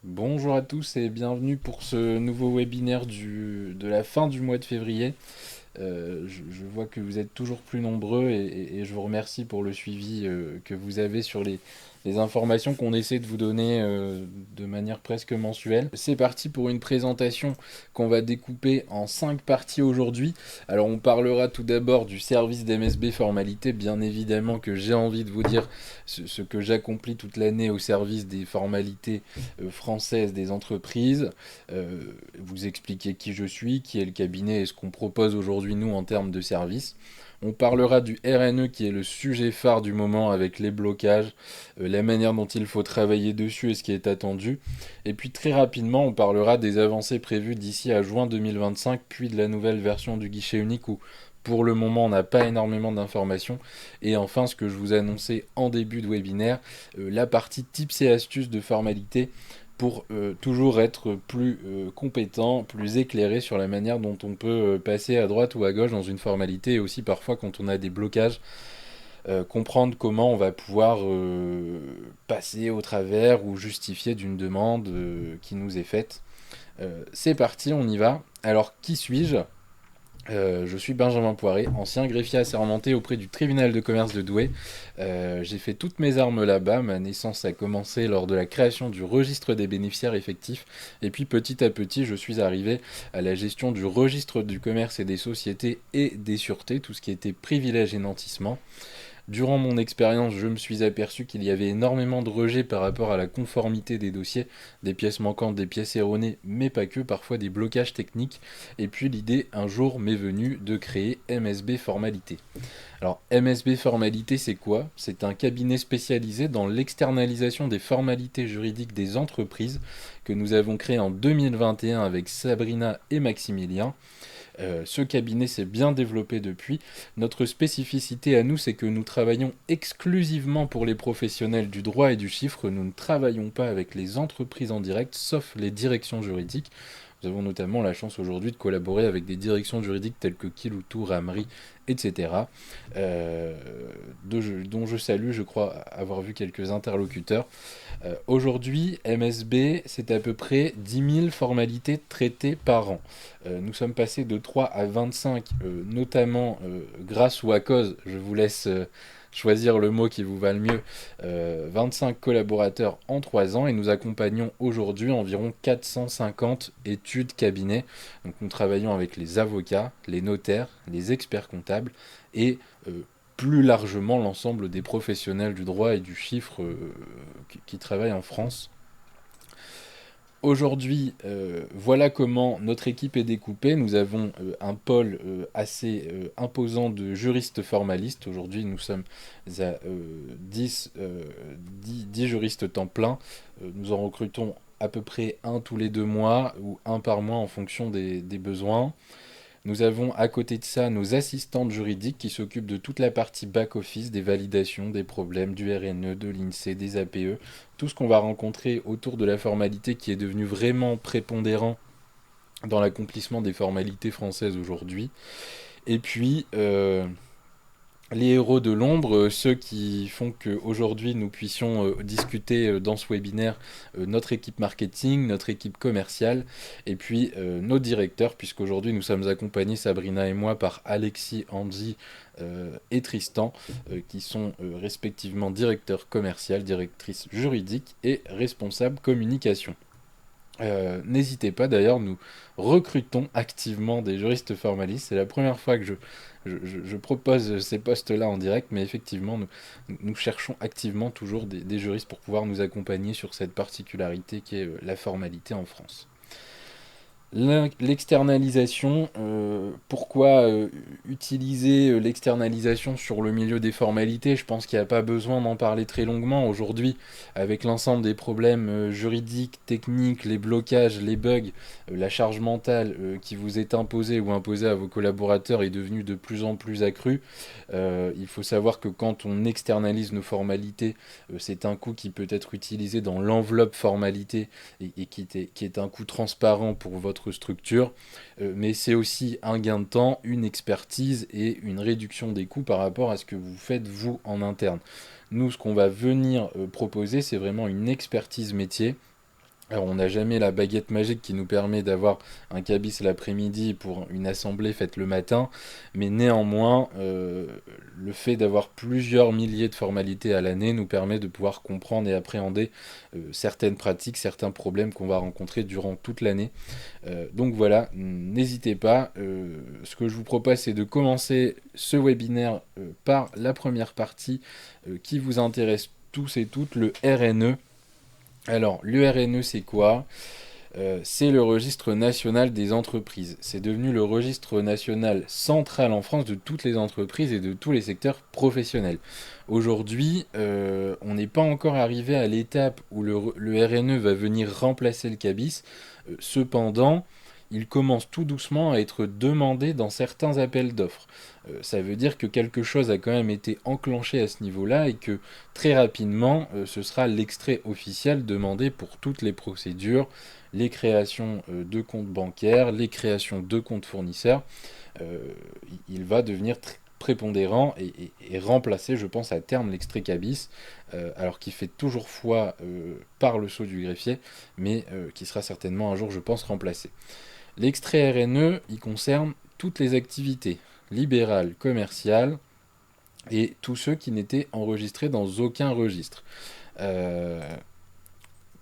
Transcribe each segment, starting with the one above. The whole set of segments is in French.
Bonjour à tous et bienvenue pour ce nouveau webinaire de la fin du mois de février. Je vois que vous êtes toujours plus nombreux et je vous remercie pour le suivi que vous avez sur les informations qu'on essaie de vous donner de manière presque mensuelle. C'est parti pour une présentation qu'on va découper en 5 parties aujourd'hui. Alors on parlera tout d'abord du service d'MSB Formalité, bien évidemment que j'ai envie de vous dire ce que j'accomplis toute l'année au service des formalités françaises des entreprises, vous expliquer qui je suis, qui est le cabinet et ce qu'on propose aujourd'hui nous en termes de services. On parlera du RNE qui est le sujet phare du moment avec les blocages, la manière dont il faut travailler dessus et ce qui est attendu. Et puis très rapidement, on parlera des avancées prévues d'ici à juin 2025, puis de la nouvelle version du guichet unique où pour le moment on n'a pas énormément d'informations. Et enfin, ce que je vous annonçais en début de webinaire, la partie tips et astuces de formalité pour toujours être plus compétent, plus éclairé sur la manière dont on peut passer à droite ou à gauche dans une formalité et aussi parfois quand on a des blocages, comprendre comment on va pouvoir passer au travers ou justifier d'une demande qui nous est faite. C'est parti, on y va. Alors qui suis-je? Je suis Benjamin Poiré, ancien greffier assermenté auprès du tribunal de commerce de Douai. J'ai fait toutes mes armes là-bas. Ma naissance a commencé lors de la création du registre des bénéficiaires effectifs. Et puis petit à petit, je suis arrivé à la gestion du registre du commerce et des sociétés et des sûretés, tout ce qui était privilège et nantissement. Durant mon expérience, je me suis aperçu qu'il y avait énormément de rejets par rapport à la conformité des dossiers, des pièces manquantes, des pièces erronées, mais pas que, parfois des blocages techniques. Et puis l'idée, un jour, m'est venue de créer MSB Formalité. Alors, MSB Formalité, c'est quoi? C'est un cabinet spécialisé dans l'externalisation des formalités juridiques des entreprises que nous avons créé en 2021 avec Sabrina et Maximilien. Ce cabinet s'est bien développé depuis. Notre spécificité à nous, c'est que nous travaillons exclusivement pour les professionnels du droit et du chiffre. Nous ne travaillons pas avec les entreprises en direct, sauf les directions juridiques. Nous avons notamment la chance aujourd'hui de collaborer avec des directions juridiques telles que Kiloutou, Ramery, etc. Dont je salue, je crois, avoir vu quelques interlocuteurs. Aujourd'hui, MSB, c'est à peu près 10 000 formalités traitées par an. Nous sommes passés de 3 à 25, notamment grâce ou à cause, je vous laisse choisir le mot qui vous va le mieux, 25 collaborateurs en 3 ans et nous accompagnons aujourd'hui environ 450 études cabinets. Donc nous travaillons avec les avocats, les notaires, les experts comptables et plus largement l'ensemble des professionnels du droit et du chiffre qui travaillent en France. Aujourd'hui, voilà comment notre équipe est découpée. Nous avons un pôle assez imposant de juristes formalistes. Aujourd'hui, nous sommes à 10 juristes temps plein. Nous en recrutons à peu près un tous les 2 mois ou un par mois en fonction des besoins. Nous avons à côté de ça nos assistantes juridiques qui s'occupent de toute la partie back-office, des validations, des problèmes, du RNE, de l'INSEE, des APE, tout ce qu'on va rencontrer autour de la formalité qui est devenu vraiment prépondérant dans l'accomplissement des formalités françaises aujourd'hui. Et puis, les héros de l'ombre, ceux qui font qu'aujourd'hui nous puissions discuter dans ce webinaire, notre équipe marketing, notre équipe commerciale, et puis nos directeurs, puisqu'aujourd'hui nous sommes accompagnés, Sabrina et moi, par Alexis, Angie et Tristan, qui sont respectivement directeurs commercial, directrice juridique et responsable communication. N'hésitez pas, d'ailleurs, nous recrutons activement des juristes formalistes. C'est la première fois que je propose ces postes-là en direct, mais effectivement, nous cherchons activement toujours des juristes pour pouvoir nous accompagner sur cette particularité qui est la formalité en France. L'externalisation, pourquoi utiliser l'externalisation sur le milieu des formalités? Je pense qu'il n'y a pas besoin d'en parler très longuement aujourd'hui, avec l'ensemble des problèmes juridiques, techniques, les blocages, les bugs, la charge mentale qui vous est imposée ou imposée à vos collaborateurs est devenue de plus en plus accrue. Il faut savoir que quand on externalise nos formalités, c'est un coût qui peut être utilisé dans l'enveloppe formalité et qui est un coût transparent pour votre structure, mais c'est aussi un gain de temps, une expertise et une réduction des coûts par rapport à ce que vous faites vous en interne. Nous, ce qu'on va venir proposer, c'est vraiment une expertise métier Alors, on n'a jamais la baguette magique qui nous permet d'avoir un cabis l'après-midi pour une assemblée faite le matin, mais néanmoins, le fait d'avoir plusieurs milliers de formalités à l'année nous permet de pouvoir comprendre et appréhender certaines pratiques, certains problèmes qu'on va rencontrer durant toute l'année. Donc voilà, n'hésitez pas. Ce que je vous propose, c'est de commencer ce webinaire par la première partie qui vous intéresse tous et toutes, le RNE. Alors, le RNE, c'est quoi? C'est le registre national des entreprises. C'est devenu le registre national central en France de toutes les entreprises et de tous les secteurs professionnels. Aujourd'hui, on n'est pas encore arrivé à l'étape où le RNE va venir remplacer le CABIS. Cependant, il commence tout doucement à être demandé dans certains appels d'offres. Ça veut dire que quelque chose a quand même été enclenché à ce niveau-là et que très rapidement, ce sera l'extrait officiel demandé pour toutes les procédures, les créations de comptes bancaires, les créations de comptes fournisseurs. Euh, il va devenir prépondérant et remplacer, je pense, à terme l'extrait CABIS, alors qu'il fait toujours foi par le sceau du greffier, mais qui sera certainement un jour, je pense, remplacé. L'extrait RNE, il concerne toutes les activités libérales, commerciales et tous ceux qui n'étaient enregistrés dans aucun registre. Euh,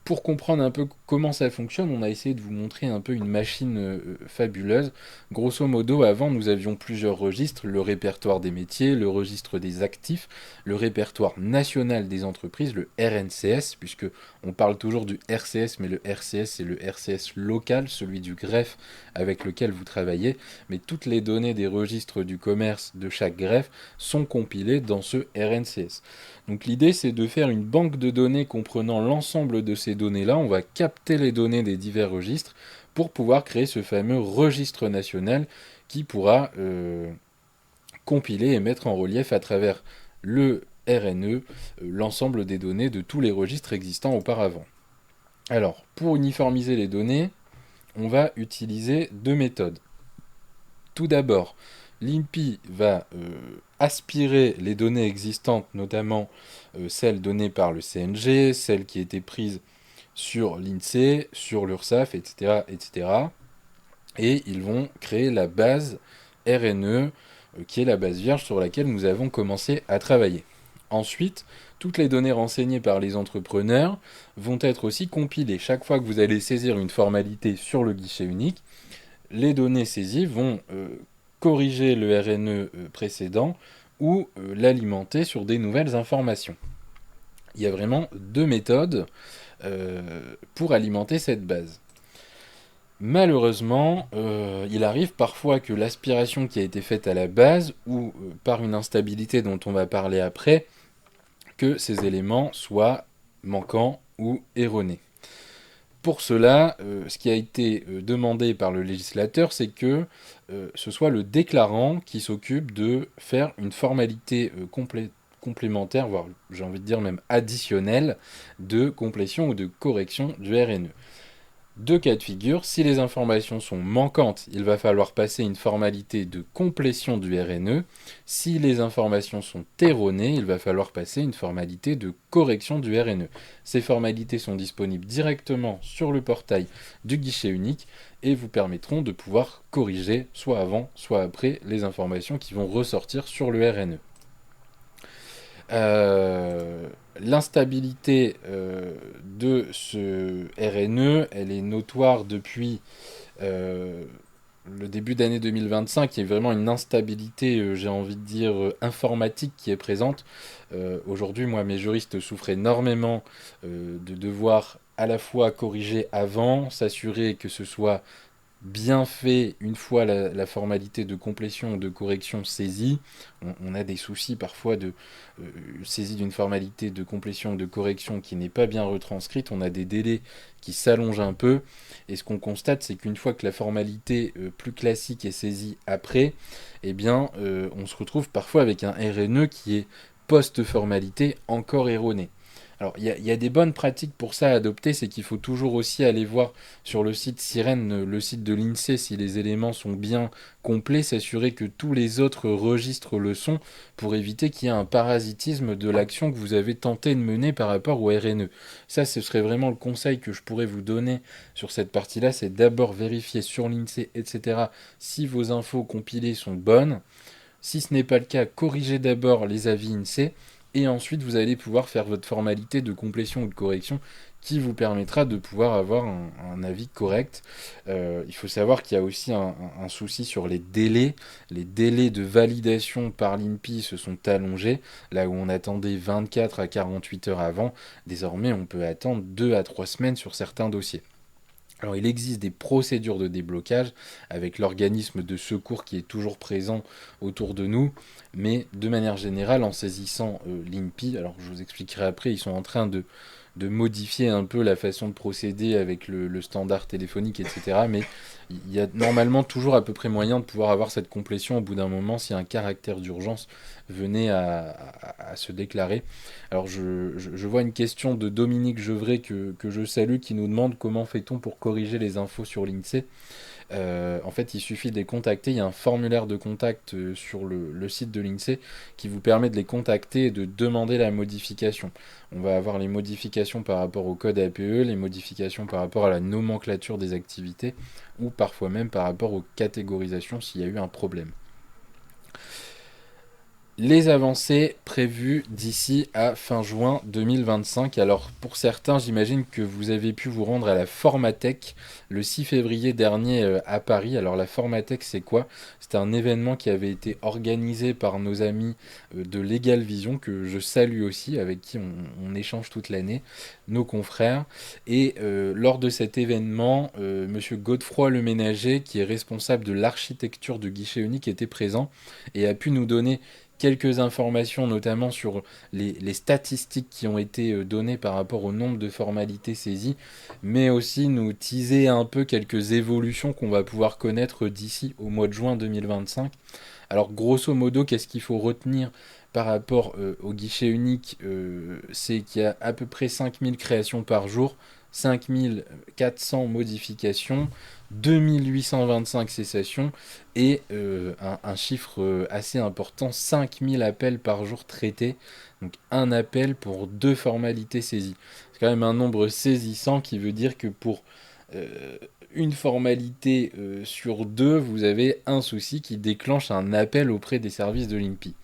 pour comprendre un peu comment ça fonctionne, on a essayé de vous montrer un peu une machine fabuleuse. Grosso modo, avant, nous avions plusieurs registres, le répertoire des métiers, le registre des actifs, le répertoire national des entreprises, le RNCS, puisque on parle toujours du RCS, mais le RCS, c'est le RCS local, celui du greffe avec lequel vous travaillez. Mais toutes les données des registres du commerce de chaque greffe sont compilées dans ce RNCS. Donc l'idée, c'est de faire une banque de données comprenant l'ensemble de ces données-là. On va capter les données des divers registres pour pouvoir créer ce fameux registre national qui pourra compiler et mettre en relief à travers le RNE l'ensemble des données de tous les registres existants auparavant. Alors, pour uniformiser les données, on va utiliser deux méthodes. Tout d'abord, l'INPI va aspirer les données existantes, notamment celles données par le CNG, celles qui étaient prises sur l'INSEE, sur l'URSSAF, etc., etc. Et ils vont créer la base RNE, qui est la base vierge sur laquelle nous avons commencé à travailler. Ensuite, toutes les données renseignées par les entrepreneurs vont être aussi compilées. Chaque fois que vous allez saisir une formalité sur le guichet unique, les données saisies vont corriger le RNE précédent ou l'alimenter sur des nouvelles informations. Il y a vraiment deux méthodes pour alimenter cette base. Malheureusement, il arrive parfois que l'aspiration qui a été faite à la base, ou par une instabilité dont on va parler après, que ces éléments soient manquants ou erronés. Pour cela, ce qui a été demandé par le législateur, c'est que ce soit le déclarant qui s'occupe de faire une formalité complémentaire, voire j'ai envie de dire même additionnelle, de complétion ou de correction du RNE. Deux cas de figure, si les informations sont manquantes, il va falloir passer une formalité de complétion du RNE. Si les informations sont erronées, il va falloir passer une formalité de correction du RNE. Ces formalités sont disponibles directement sur le portail du guichet unique et vous permettront de pouvoir corriger soit avant, soit après les informations qui vont ressortir sur le RNE. L'instabilité de ce RNE, elle est notoire depuis le début d'année 2025. Il y a vraiment une instabilité, j'ai envie de dire, informatique qui est présente. Aujourd'hui, moi, mes juristes souffrent énormément de devoir à la fois corriger avant, s'assurer que ce soit bien fait une fois la formalité de complétion ou de correction saisie. On a des soucis parfois de saisie d'une formalité de complétion ou de correction qui n'est pas bien retranscrite. On a des délais qui s'allongent un peu. Et ce qu'on constate, c'est qu'une fois que la formalité plus classique est saisie après, eh bien, on se retrouve parfois avec un RNE qui est post-formalité encore erroné. Alors, il y a des bonnes pratiques pour ça à adopter, c'est qu'il faut toujours aussi aller voir sur le site Sirène, le site de l'INSEE, si les éléments sont bien complets, s'assurer que tous les autres registres le sont, pour éviter qu'il y ait un parasitisme de l'action que vous avez tenté de mener par rapport au RNE. Ça, ce serait vraiment le conseil que je pourrais vous donner sur cette partie-là, c'est d'abord vérifier sur l'INSEE, etc., si vos infos compilées sont bonnes. Si ce n'est pas le cas, corrigez d'abord les avis INSEE et ensuite vous allez pouvoir faire votre formalité de complétion ou de correction qui vous permettra de pouvoir avoir un avis correct. Il faut savoir qu'il y a aussi un souci sur les délais. Les délais de validation par l'INPI se sont allongés. Là où on attendait 24 à 48 heures avant, désormais on peut attendre 2 à 3 semaines sur certains dossiers. Alors il existe des procédures de déblocage avec l'organisme de secours qui est toujours présent autour de nous, mais de manière générale en saisissant l'INPI, alors je vous expliquerai après, ils sont en train de modifier un peu la façon de procéder avec le standard téléphonique, etc. Mais il y a normalement toujours à peu près moyen de pouvoir avoir cette complétion au bout d'un moment si un caractère d'urgence venait à se déclarer. Alors je vois une question de Dominique Gevray que je salue qui nous demande comment fait-on pour corriger les infos sur l'INSEE. En fait, il suffit de les contacter. Il y a un formulaire de contact sur le site de l'INSEE qui vous permet de les contacter et de demander la modification. On va avoir les modifications par rapport au code APE, les modifications par rapport à la nomenclature des activités ou parfois même par rapport aux catégorisations s'il y a eu un problème. Les avancées prévues d'ici à fin juin 2025. Alors pour certains, j'imagine que vous avez pu vous rendre à la Formatech le 6 février dernier à Paris. Alors la Formatech, c'est quoi? C'est un événement qui avait été organisé par nos amis de Legal Vision, que je salue aussi, avec qui on échange toute l'année, nos confrères. Et lors de cet événement, Monsieur Godefroy Leménager, qui est responsable de l'architecture du guichet unique, était présent et a pu nous donner quelques informations, notamment sur les statistiques qui ont été données par rapport au nombre de formalités saisies, mais aussi nous teaser un peu quelques évolutions qu'on va pouvoir connaître d'ici au mois de juin 2025. Alors grosso modo, qu'est-ce qu'il faut retenir par rapport au guichet unique? C'est qu'il y a à peu près 5000 créations par jour, 5400 modifications, 2825 cessations et un chiffre assez important, 5000 appels par jour traités. Donc un appel pour 2 formalités saisies. C'est quand même un nombre saisissant qui veut dire que pour euh, une formalité sur 2, vous avez un souci qui déclenche un appel auprès des services de l'INPI.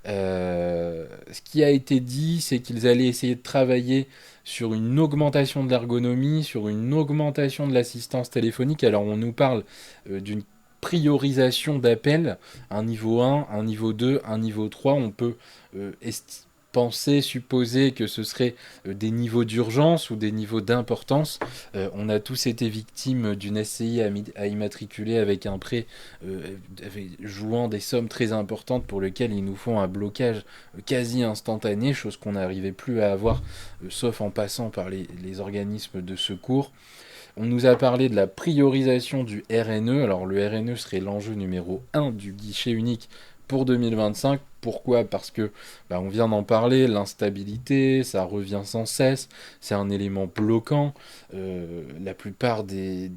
Ce qui a été dit, c'est qu'ils allaient essayer de travailler sur une augmentation de l'ergonomie, sur une augmentation de l'assistance téléphonique. Alors on nous parle d'une priorisation d'appels, un niveau 1, un niveau 2, un niveau 3. On peut penser, supposer que ce serait des niveaux d'urgence ou des niveaux d'importance. On a tous été victimes d'une SCI à immatriculer avec un prêt jouant des sommes très importantes pour lesquelles ils nous font un blocage quasi instantané, chose qu'on n'arrivait plus à avoir, sauf en passant par les organismes de secours. On nous a parlé de la priorisation du RNE. Alors le RNE serait l'enjeu numéro 1 du guichet unique pour 2025. Pourquoi? Parce que on vient d'en parler, l'instabilité, ça revient sans cesse, c'est un élément bloquant. La plupart des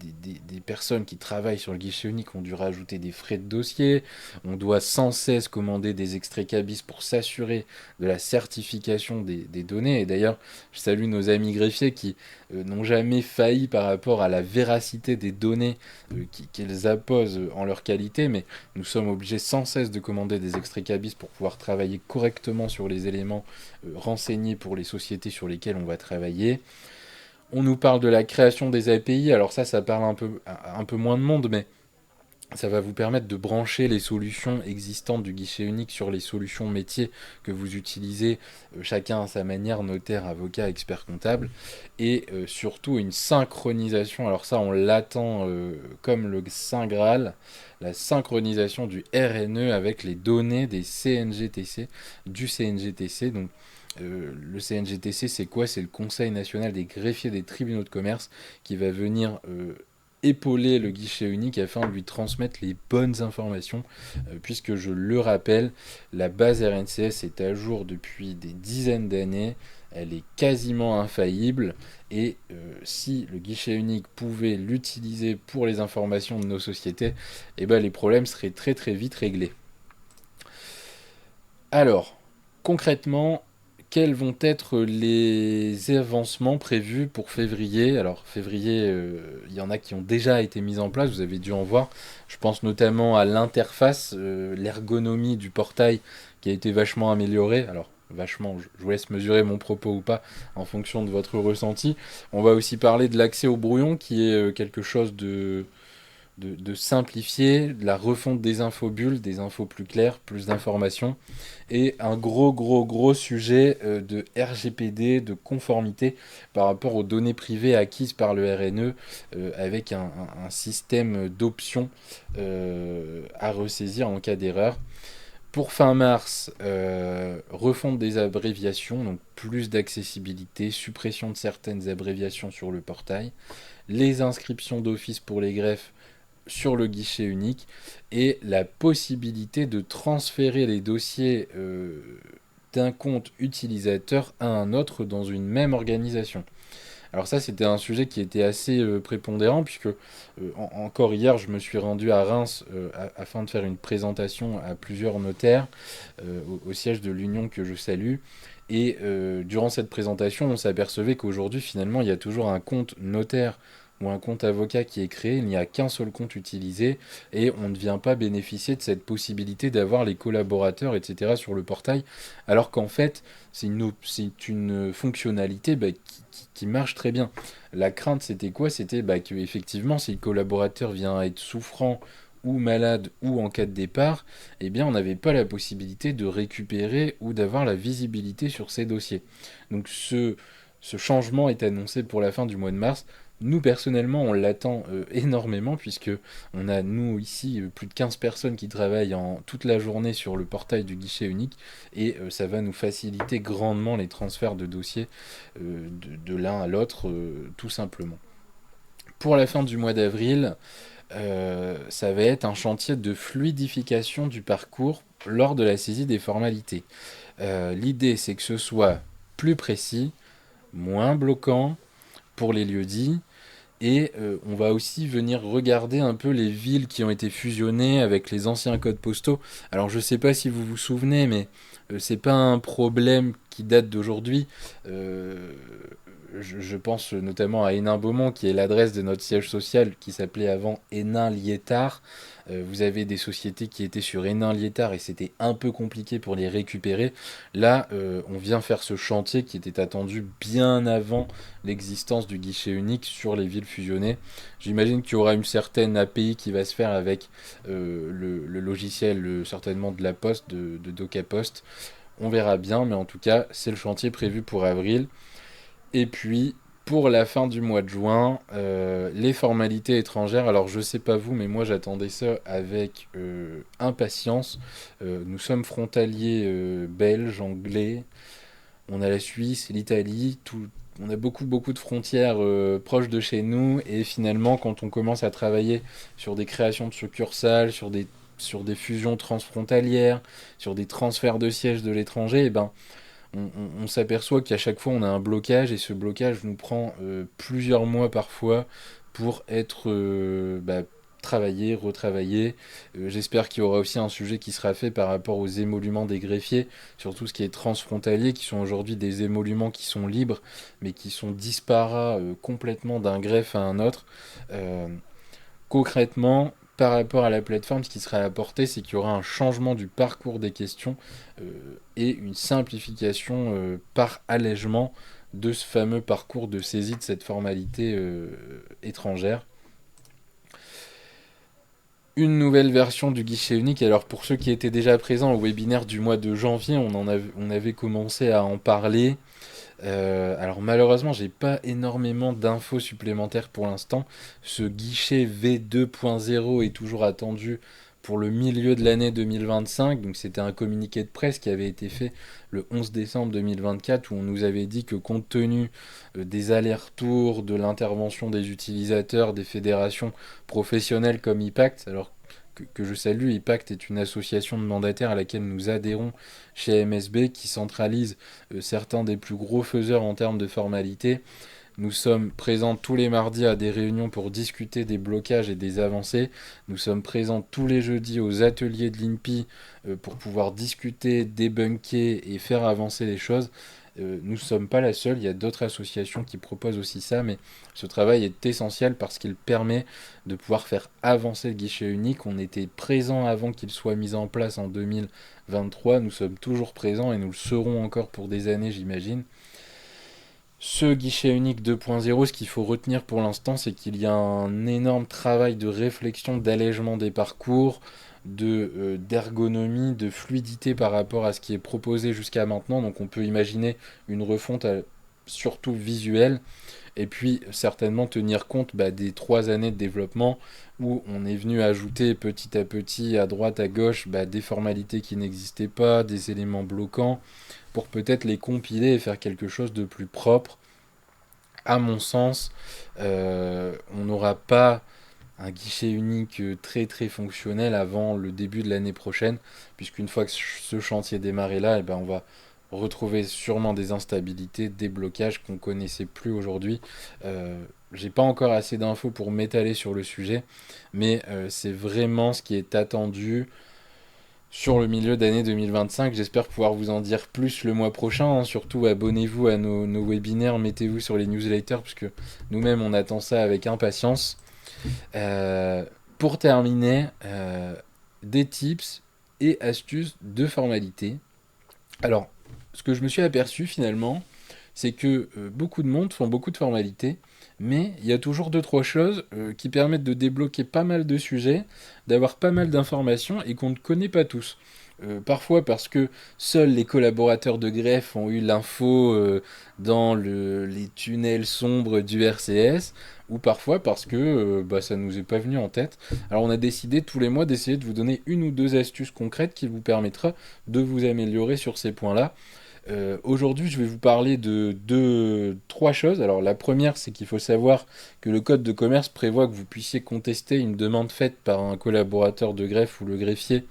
personnes qui travaillent sur le guichet unique ont dû rajouter des frais de dossier. On doit sans cesse commander des extraits cabis pour s'assurer de la certification des données. Et d'ailleurs, je salue nos amis greffiers qui n'ont jamais failli par rapport à la véracité des données qu'ils apposent en leur qualité, mais nous sommes obligés sans cesse de commander des extraits cabis pour pouvoir travailler correctement sur les éléments renseignés pour les sociétés sur lesquelles on va travailler. On nous parle de la création des API, alors ça parle un peu moins de monde, mais ça va vous permettre de brancher les solutions existantes du guichet unique sur les solutions métiers que vous utilisez, chacun à sa manière, notaire, avocat, expert comptable, et surtout une synchronisation, alors ça on l'attend comme le Saint Graal, la synchronisation du RNE avec les données des CNGTC, du CNGTC, donc le CNGTC, c'est quoi? C'est le Conseil national des greffiers des tribunaux de commerce qui va venir épauler le guichet unique afin de lui transmettre les bonnes informations, puisque je le rappelle, la base RNCS est à jour depuis des dizaines d'années, elle est quasiment infaillible, et si le guichet unique pouvait l'utiliser pour les informations de nos sociétés, eh ben, les problèmes seraient très très vite réglés. Alors, concrètement, quels vont être les avancements prévus pour février? Alors, février, il y en a qui ont déjà été mis en place, vous avez dû en voir. Je pense notamment à l'interface, l'ergonomie du portail qui a été vachement améliorée. Alors, vachement, je vous laisse mesurer mon propos ou pas en fonction de votre ressenti. On va aussi parler de l'accès au brouillon qui est quelque chose de simplifié, de la refonte des infobulles, des infos plus claires, plus d'informations, et un gros sujet de RGPD, de conformité par rapport aux données privées acquises par le RNE, avec un système d'options à ressaisir en cas d'erreur. Pour fin mars, refonte des abréviations, donc plus d'accessibilité, suppression de certaines abréviations sur le portail, les inscriptions d'office pour les greffes sur le guichet unique, et la possibilité de transférer les dossiers d'un compte utilisateur à un autre dans une même organisation. Alors ça, c'était un sujet qui était assez prépondérant, puisque encore hier, je me suis rendu à Reims afin de faire une présentation à plusieurs notaires au siège de l'Union que je salue. Et durant cette présentation, on s'apercevait qu'aujourd'hui, finalement, il y a toujours un compte notaire ou un compte avocat qui est créé, il n'y a qu'un seul compte utilisé, et on ne vient pas bénéficier de cette possibilité d'avoir les collaborateurs, etc. sur le portail, alors qu'en fait, c'est une fonctionnalité qui marche très bien. La crainte, c'était quoi? C'était que, effectivement, si le collaborateur vient être souffrant ou malade ou en cas de départ, eh bien on n'avait pas la possibilité de récupérer ou d'avoir la visibilité sur ces dossiers. Donc ce changement est annoncé pour la fin du mois de mars. Nous, personnellement, on l'attend énormément, puisque on a, nous, ici, plus de 15 personnes qui travaillent toute la journée sur le portail du guichet unique, et ça va nous faciliter grandement les transferts de dossiers de l'un à l'autre, tout simplement. Pour la fin du mois d'avril, ça va être un chantier de fluidification du parcours lors de la saisie des formalités. L'idée, c'est que ce soit plus précis, moins bloquant pour les lieux-dits, et on va aussi venir regarder un peu les villes qui ont été fusionnées avec les anciens codes postaux. Alors je sais pas si vous vous souvenez, mais c'est pas un problème qui date d'aujourd'hui. Je pense notamment à Hénin-Beaumont, qui est l'adresse de notre siège social, qui s'appelait avant Hénin-Liétard. Vous avez des sociétés qui étaient sur Hénin-Liétard, et c'était un peu compliqué pour les récupérer. Là, on vient faire ce chantier qui était attendu bien avant l'existence du guichet unique sur les villes fusionnées. J'imagine qu'il y aura une certaine API qui va se faire avec le logiciel certainement de la Poste, de DocaPost. On verra bien, mais en tout cas, c'est le chantier prévu pour avril. Et puis, pour la fin du mois de juin, les formalités étrangères. Alors, je sais pas vous, mais moi, j'attendais ça avec impatience. Nous sommes frontaliers belges, anglais. On a la Suisse, l'Italie. On a beaucoup de frontières proches de chez nous. Et finalement, quand on commence à travailler sur des créations de succursales, sur des fusions transfrontalières, sur des transferts de sièges de l'étranger, eh ben, on s'aperçoit qu'à chaque fois on a un blocage, et ce blocage nous prend plusieurs mois parfois pour être travaillé, retravaillé. J'espère qu'il y aura aussi un sujet qui sera fait par rapport aux émoluments des greffiers, surtout ce qui est transfrontalier, qui sont aujourd'hui des émoluments qui sont libres, mais qui sont disparates complètement d'un greffe à un autre. Euh, Concrètement, par rapport à la plateforme, ce qui sera apporté, c'est qu'il y aura un changement du parcours des questions et une simplification par allègement de ce fameux parcours de saisie de cette formalité étrangère. Une nouvelle version du guichet unique. Alors pour ceux qui étaient déjà présents au webinaire du mois de janvier, on avait commencé à en parler. Alors malheureusement, j'ai pas énormément d'infos supplémentaires pour l'instant. Ce guichet V2.0 est toujours attendu pour le milieu de l'année 2025. Donc c'était un communiqué de presse qui avait été fait le 11 décembre 2024, où on nous avait dit que, compte tenu des allers-retours, de l'intervention des utilisateurs, des fédérations professionnelles comme Impact, alors que je salue. Impact est une association de mandataires à laquelle nous adhérons chez MSB qui centralise certains des plus gros faiseurs en termes de formalités. Nous sommes présents tous les mardis à des réunions pour discuter des blocages et des avancées. Nous sommes présents tous les jeudis aux ateliers de l'INPI pour pouvoir discuter, débunker et faire avancer les choses. Nous ne sommes pas la seule, il y a d'autres associations qui proposent aussi ça, mais ce travail est essentiel parce qu'il permet de pouvoir faire avancer le guichet unique. On était présent avant qu'il soit mis en place en 2023, nous sommes toujours présents et nous le serons encore pour des années, j'imagine. Ce guichet unique 2.0, ce qu'il faut retenir pour l'instant, c'est qu'il y a un énorme travail de réflexion, d'allègement des parcours, d'ergonomie, de fluidité par rapport à ce qui est proposé jusqu'à maintenant. Donc on peut imaginer une refonte surtout visuelle, et puis certainement tenir compte des 3 années de développement où on est venu ajouter petit à petit, à droite, à gauche, des formalités qui n'existaient pas, des éléments bloquants, pour peut-être les compiler et faire quelque chose de plus propre. À mon sens, on n'aura pas un guichet unique très très fonctionnel avant le début de l'année prochaine, puisqu'une fois que ce chantier démarré là, on va retrouver sûrement des instabilités, des blocages qu'on connaissait plus aujourd'hui. J'ai pas encore assez d'infos pour m'étaler sur le sujet, mais c'est vraiment ce qui est attendu sur le milieu d'année 2025. J'espère pouvoir vous en dire plus le mois prochain. Surtout, abonnez-vous à nos webinaires, mettez-vous sur les newsletters, puisque nous-mêmes, on attend ça avec impatience. Pour terminer, des tips et astuces de formalité. Alors, ce que je me suis aperçu finalement, c'est que beaucoup de monde font beaucoup de formalités, mais il y a toujours 2-3 choses qui permettent de débloquer pas mal de sujets, d'avoir pas mal d'informations et qu'on ne connaît pas tous. Parfois parce que seuls les collaborateurs de greffe ont eu l'info dans les tunnels sombres du RCS, ou parfois parce que ça nous est pas venu en tête. Alors on a décidé tous les mois d'essayer de vous donner 1 ou 2 astuces concrètes qui vous permettra de vous améliorer sur ces points-là. Aujourd'hui, je vais vous parler de 3 choses. Alors, la première, c'est qu'il faut savoir que le code de commerce prévoit que vous puissiez contester une demande faite par un collaborateur de greffe ou le greffier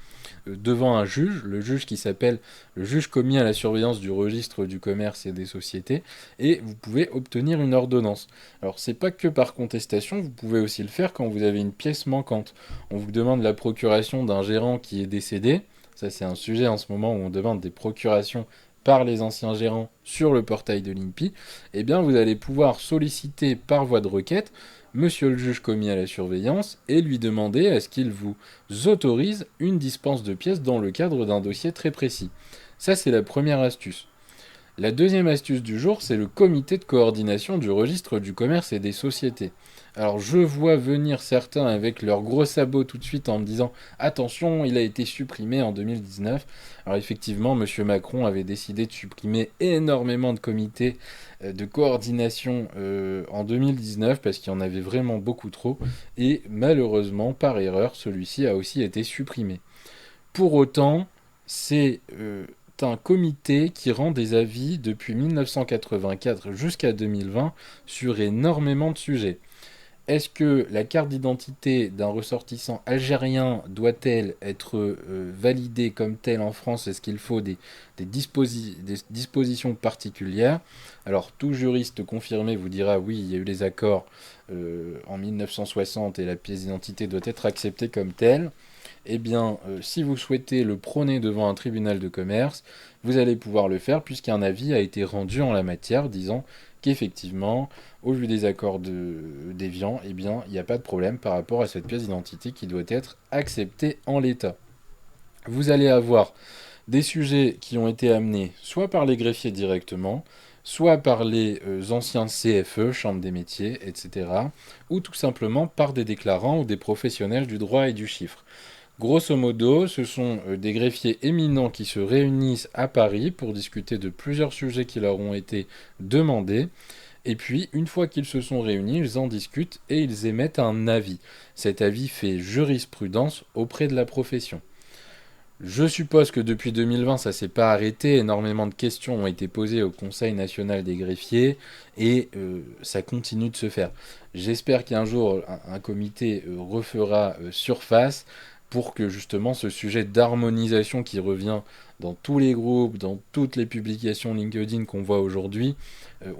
devant un juge, le juge qui s'appelle le juge commis à la surveillance du registre du commerce et des sociétés, et vous pouvez obtenir une ordonnance. Alors, c'est pas que par contestation, vous pouvez aussi le faire quand vous avez une pièce manquante. On vous demande la procuration d'un gérant qui est décédé. Ça, c'est un sujet en ce moment où on demande des procurations par les anciens gérants sur le portail de l'INPI, vous allez pouvoir solliciter par voie de requête monsieur le juge commis à la surveillance et lui demander à ce qu'il vous autorise une dispense de pièces dans le cadre d'un dossier très précis. Ça, c'est la première astuce. La deuxième astuce du jour, c'est le comité de coordination du registre du commerce et des sociétés. Alors je vois venir certains avec leurs gros sabots tout de suite en me disant « Attention, il a été supprimé en 2019 ». Alors effectivement, M. Macron avait décidé de supprimer énormément de comités de coordination en 2019 parce qu'il y en avait vraiment beaucoup trop. Et malheureusement, par erreur, celui-ci a aussi été supprimé. Pour autant, c'est un comité qui rend des avis depuis 1984 jusqu'à 2020 sur énormément de sujets. Est-ce que la carte d'identité d'un ressortissant algérien doit-elle être validée comme telle en France? Est-ce qu'il faut des dispositions particulières? Alors, tout juriste confirmé vous dira oui, il y a eu les accords en 1960 et la pièce d'identité doit être acceptée comme telle. Si vous souhaitez le prôner devant un tribunal de commerce, vous allez pouvoir le faire puisqu'un avis a été rendu en la matière disant qu'effectivement, au vu des accords d'Évian, il n'y a pas de problème par rapport à cette pièce d'identité qui doit être acceptée en l'état. Vous allez avoir des sujets qui ont été amenés soit par les greffiers directement, soit par les anciens CFE, Chambre des métiers, etc., ou tout simplement par des déclarants ou des professionnels du droit et du chiffre. Grosso modo, ce sont des greffiers éminents qui se réunissent à Paris pour discuter de plusieurs sujets qui leur ont été demandés. Et puis, une fois qu'ils se sont réunis, ils en discutent et ils émettent un avis. Cet avis fait jurisprudence auprès de la profession. Je suppose que depuis 2020, ça ne s'est pas arrêté. Énormément de questions ont été posées au Conseil national des greffiers et ça continue de se faire. J'espère qu'un jour, un comité refera surface pour que justement ce sujet d'harmonisation qui revient dans tous les groupes, dans toutes les publications LinkedIn qu'on voit aujourd'hui,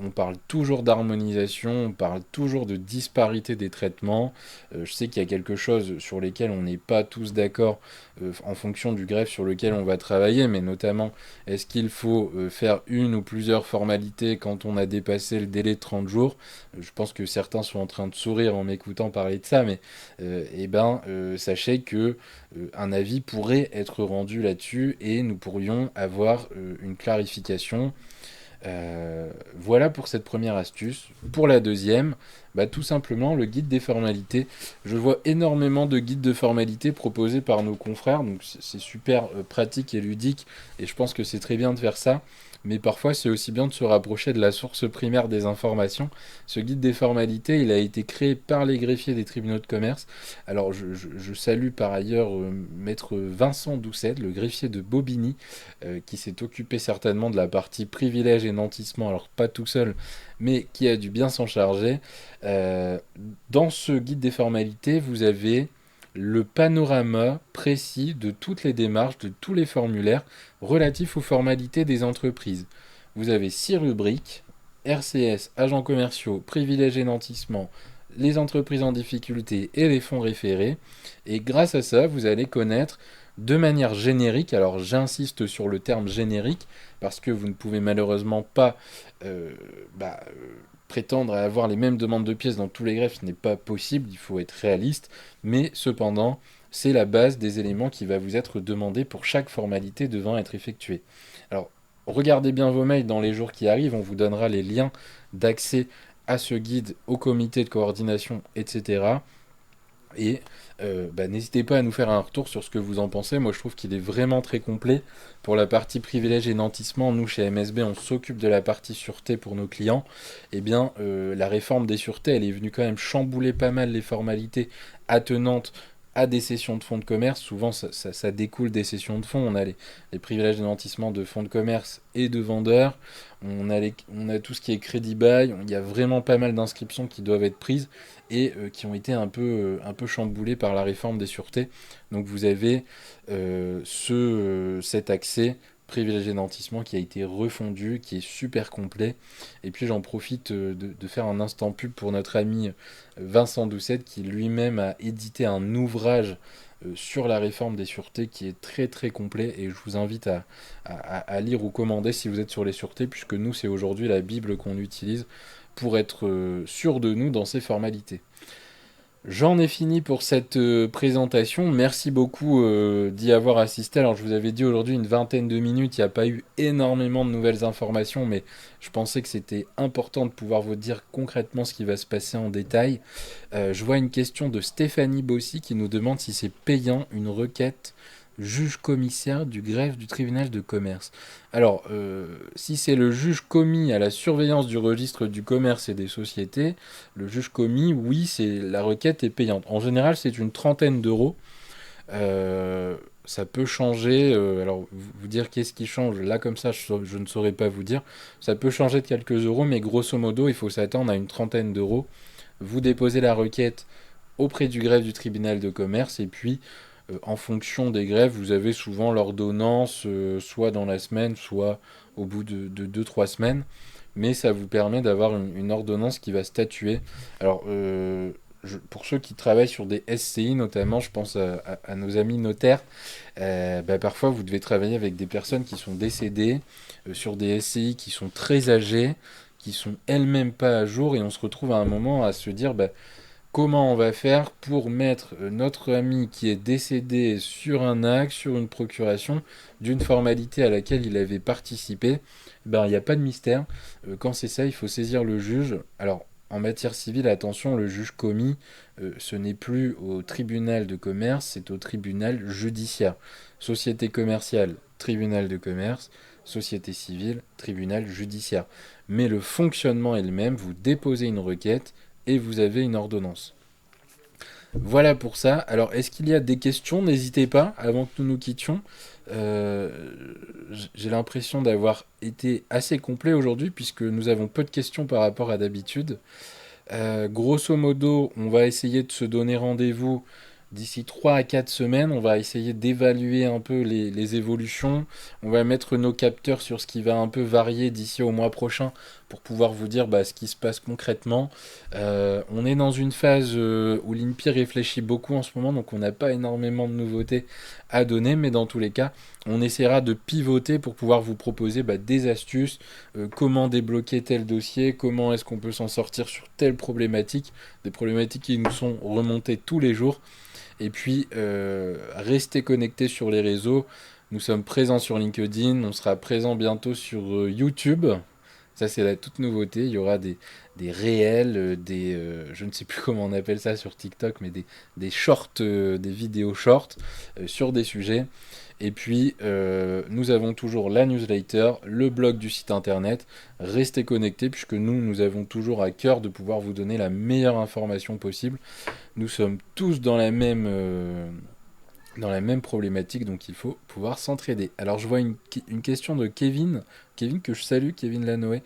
on parle toujours d'harmonisation, on parle toujours de disparité des traitements. Je sais qu'il y a quelque chose sur lesquels on n'est pas tous d'accord en fonction du greffe sur lequel on va travailler, mais notamment est-ce qu'il faut faire une ou plusieurs formalités quand on a dépassé le délai de 30 jours. Je pense que certains sont en train de sourire en m'écoutant parler de ça, mais sachez que un avis pourrait être rendu là-dessus et nous pourrions avoir une clarification. Voilà pour cette première astuce. Pour la deuxième, tout simplement le guide des formalités. Je vois énormément de guides de formalités proposés par nos confrères, donc c'est super pratique et ludique, et je pense que c'est très bien de faire ça. Mais parfois, c'est aussi bien de se rapprocher de la source primaire des informations. Ce guide des formalités, il a été créé par les greffiers des tribunaux de commerce. Alors, je salue par ailleurs maître Vincent Doucet, le greffier de Bobigny, qui s'est occupé certainement de la partie privilège et nantissement, alors pas tout seul, mais qui a dû bien s'en charger. Euh, Dans ce guide des formalités, vous avez le panorama précis de toutes les démarches, de tous les formulaires relatifs aux formalités des entreprises. Vous avez 6 rubriques: RCS, agents commerciaux, privilèges et nantissement, les entreprises en difficulté et les fonds référés. Et grâce à ça, vous allez connaître de manière générique, alors j'insiste sur le terme générique, parce que vous ne pouvez malheureusement pas euh, bah, euh, prétendre à avoir les mêmes demandes de pièces dans tous les greffes, ce n'est pas possible, il faut être réaliste, mais cependant, c'est la base des éléments qui va vous être demandé pour chaque formalité devant être effectuée. Alors, regardez bien vos mails dans les jours qui arrivent, on vous donnera les liens d'accès à ce guide, au comité de coordination, etc. Et n'hésitez pas à nous faire un retour sur ce que vous en pensez. Moi, je trouve qu'il est vraiment très complet. Pour la partie privilège et nantissement, nous, chez MSB, on s'occupe de la partie sûreté pour nos clients. Eh bien, la réforme des sûretés, elle est venue quand même chambouler pas mal les formalités attenantes à des sessions de fonds de commerce. Souvent, ça découle des sessions de fonds. On a les privilèges de nantissement de fonds de commerce et de vendeurs. On a tout ce qui est crédit bail. Il y a vraiment pas mal d'inscriptions qui doivent être prises et qui ont été un peu chamboulés par la réforme des sûretés. Donc vous avez cet accès privilégié nantissement qui a été refondu, qui est super complet. Et puis j'en profite de faire un instant pub pour notre ami Vincent Doucet qui lui-même a édité un ouvrage sur la réforme des sûretés qui est très très complet et je vous invite à lire ou commander si vous êtes sur les sûretés puisque nous c'est aujourd'hui la Bible qu'on utilise pour être sûr de nous dans ces formalités. J'en ai fini pour cette présentation. Merci beaucoup d'y avoir assisté. Alors je vous avais dit aujourd'hui une vingtaine de minutes. Il n'y a pas eu énormément de nouvelles informations, mais je pensais que c'était important de pouvoir vous dire concrètement ce qui va se passer en détail. Je vois une question de Stéphanie Bossy qui nous demande si c'est payant une requête juge commissaire du greffe du tribunal de commerce. Alors, si c'est le juge commis à la surveillance du registre du commerce et des sociétés, le juge commis, oui, la requête est payante. En général, c'est une trentaine d'euros. Ça peut changer. Alors, vous dire qu'est-ce qui change, là comme ça, je ne saurais pas vous dire. Ça peut changer de quelques euros, mais grosso modo, il faut s'attendre à une trentaine d'euros. Vous déposez la requête auprès du greffe du tribunal de commerce et puis en fonction des greffes, vous avez souvent l'ordonnance soit dans la semaine, soit au bout de 2-3 semaines. Mais ça vous permet d'avoir une ordonnance qui va statuer. Alors, pour ceux qui travaillent sur des SCI, notamment, je pense à nos amis notaires, parfois vous devez travailler avec des personnes qui sont décédées, sur des SCI qui sont très âgées, qui sont elles-mêmes pas à jour, et on se retrouve à un moment à se dire, comment on va faire pour mettre notre ami qui est décédé sur un acte, sur une procuration, d'une formalité à laquelle il avait participé. Il n'y a pas de mystère. Quand c'est ça, il faut saisir le juge. Alors, en matière civile, attention, le juge commis, ce n'est plus au tribunal de commerce, c'est au tribunal judiciaire. Société commerciale, tribunal de commerce. Société civile, tribunal judiciaire. Mais le fonctionnement est le même. Vous déposez une requête et vous avez une ordonnance. Voilà pour ça. Alors, est-ce qu'il y a des questions? N'hésitez pas, avant que nous nous quittions. Euh, j'ai l'impression d'avoir été assez complet aujourd'hui, puisque nous avons peu de questions par rapport à d'habitude. Grosso modo, on va essayer de se donner rendez-vous d'ici 3 à 4 semaines, on va essayer d'évaluer un peu les évolutions. On va mettre nos capteurs sur ce qui va un peu varier d'ici au mois prochain pour pouvoir vous dire ce qui se passe concrètement. On est dans une phase où l'INPI réfléchit beaucoup en ce moment, donc on n'a pas énormément de nouveautés à donner, mais dans tous les cas, on essaiera de pivoter pour pouvoir vous proposer des astuces, comment débloquer tel dossier, comment est-ce qu'on peut s'en sortir sur telle problématique, des problématiques qui nous sont remontées tous les jours. Et puis, restez connectés sur les réseaux. Nous sommes présents sur LinkedIn, on sera présent bientôt sur YouTube. Ça, c'est la toute nouveauté. Il y aura des réels, je ne sais plus comment on appelle ça sur TikTok, mais des shorts, des vidéos shorts sur des sujets. Et puis, nous avons toujours la newsletter, le blog du site internet. Restez connectés puisque nous avons toujours à cœur de pouvoir vous donner la meilleure information possible. Nous sommes tous dans la même problématique, donc il faut pouvoir s'entraider. Alors je vois une question de Kevin que je salue, Kevin Lanoé.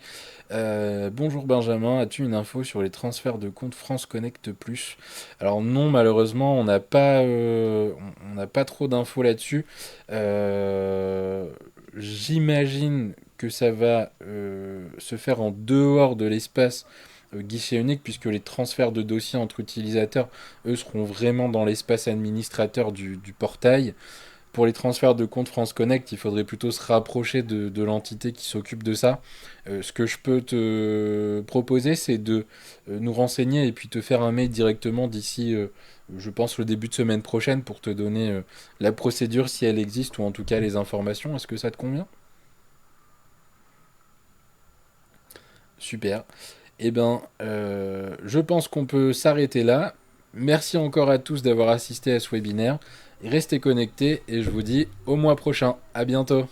Bonjour Benjamin, as-tu une info sur les transferts de compte France Connect Plus? Alors non, malheureusement, on n'a pas trop d'infos là-dessus. J'imagine que ça va se faire en dehors de l'espace guichet unique, puisque les transferts de dossiers entre utilisateurs, eux, seront vraiment dans l'espace administrateur du portail. Pour les transferts de compte France Connect, il faudrait plutôt se rapprocher de l'entité qui s'occupe de ça. Ce que je peux te proposer, c'est de nous renseigner et puis te faire un mail directement d'ici, je pense, le début de semaine prochaine pour te donner la procédure si elle existe ou en tout cas les informations. Est-ce que ça te convient? Super. Eh ben, je pense qu'on peut s'arrêter là. Merci encore à tous d'avoir assisté à ce webinaire. Restez connectés et je vous dis au mois prochain. À bientôt.